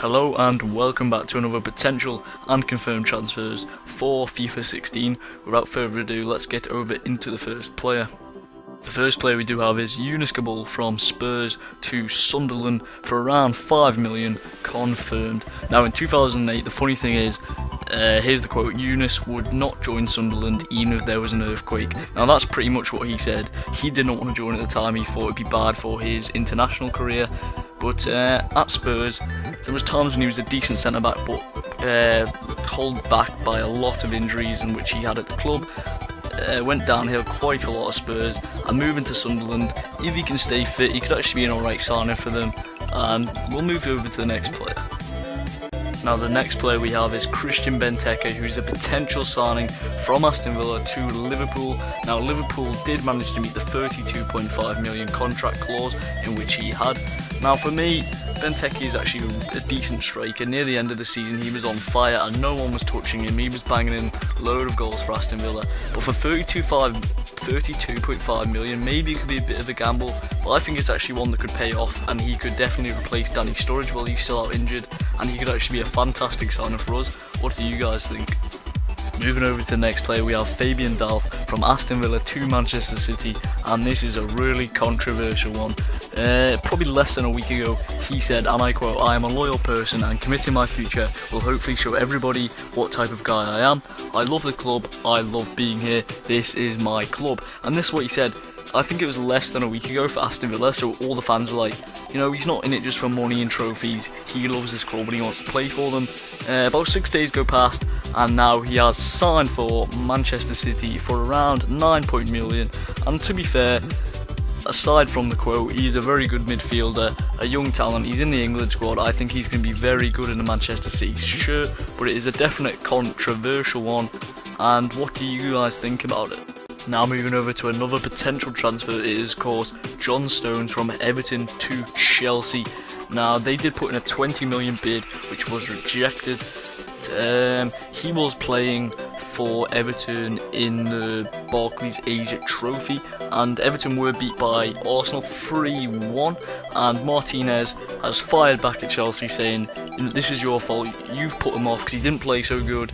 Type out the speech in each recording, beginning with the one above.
Hello and welcome back to another potential and confirmed transfers for FIFA 16. Without further ado, let's get over into the first player. The first player we do have is Younes Kaboul from Spurs to Sunderland for around 5 million confirmed. Now in 2008, the funny thing is, here's the quote: Younes would not join Sunderland even if there was an earthquake. Now that's pretty much what he said. He did not want to join at the time. He thought it'd be bad for his international career. But at Spurs, there was times when he was a decent centre-back, but held back by a lot of injuries in which he had at the club. Went downhill quite a lot of Spurs, and moving to Sunderland, if he can stay fit, he could actually be an alright signing for them. And we'll move over to the next player. Now the next player we have is Christian Benteke, who's a potential signing from Aston Villa to Liverpool. Now Liverpool did manage to meet the 32.5 million contract clause in which he had. Now for me, Benteke is actually a decent striker. Near the end of the season he was on fire and no one was touching him. He was banging in a load of goals for Aston Villa. But for 32.5 million, maybe it could be a bit of a gamble, but I think it's actually one that could pay off, and he could definitely replace Danny Sturridge while he's still out injured, and he could actually be a fantastic signing for us. What do you guys think? Moving over to the next player, we have Fabian Delph from Aston Villa to Manchester City, and this is a really controversial one. Probably less than a week ago, he said, and I quote, "I am a loyal person and committing my future will hopefully show everybody what type of guy I am. I love the club, I love being here, this is my club." And this is what he said. I think it was less than a week ago for Aston Villa, so all the fans were like, you know, he's not in it just for money and trophies, he loves his club and he wants to play for them. About 6 days go past, and now he has signed for Manchester City for around 9 million, and to be fair, aside from the quote, he's a very good midfielder, a young talent, he's in the England squad. I think he's going to be very good in the Manchester City shirt, but it is a definite controversial one. And what do you guys think about it? Now moving over to another potential transfer, it is of course Johnstone from Everton to Chelsea. Now they did put in a 20 million bid which was rejected. He was playing for Everton in the Barclays Asia Trophy, and Everton were beat by Arsenal 3-1, and Martinez has fired back at Chelsea saying, "This is your fault, you've put him off because he didn't play so good."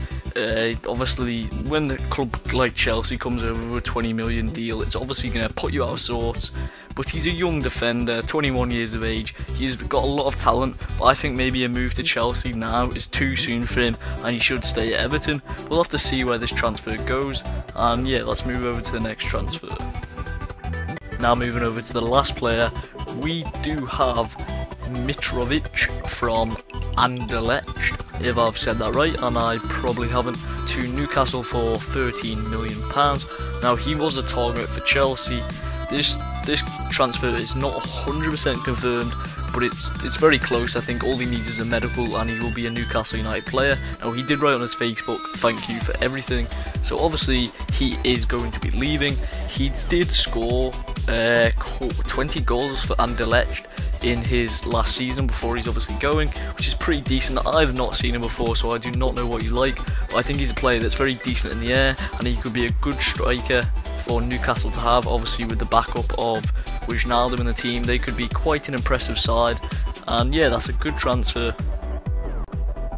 Obviously when a club like Chelsea comes over with a 20 million deal, it's obviously going to put you out of sorts. But he's a young defender, 21 years of age, he's got a lot of talent, but I think maybe a move to Chelsea now is too soon for him and he should stay at Everton. We'll have to see where this transfer goes, and yeah, let's move over to the next transfer. Now moving over to the last player, we do have Mitrovic from Anderlecht, if I've said that right, and I probably haven't, to Newcastle for £13 million. Now he was a target for Chelsea. This transfer is not 100% confirmed, but it's very close. I think all he needs is a medical and he will be a Newcastle United player. Now he did write on his Facebook, "Thank you for everything." So obviously he is going to be leaving. He did score 20 goals for Anderlecht in his last season before he's obviously going, which is pretty decent. I've not seen him before, so I do not know what he's like, but I think he's a player that's very decent in the air and he could be a good striker for Newcastle to have. Obviously with the backup of Johnstone in the team, they could be quite an impressive side, and yeah, that's a good transfer.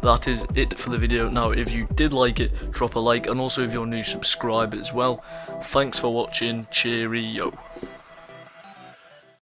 That is it for the video. Now if you did like it, drop a like, and also if you're new, subscribe as well. Thanks for watching, cheerio.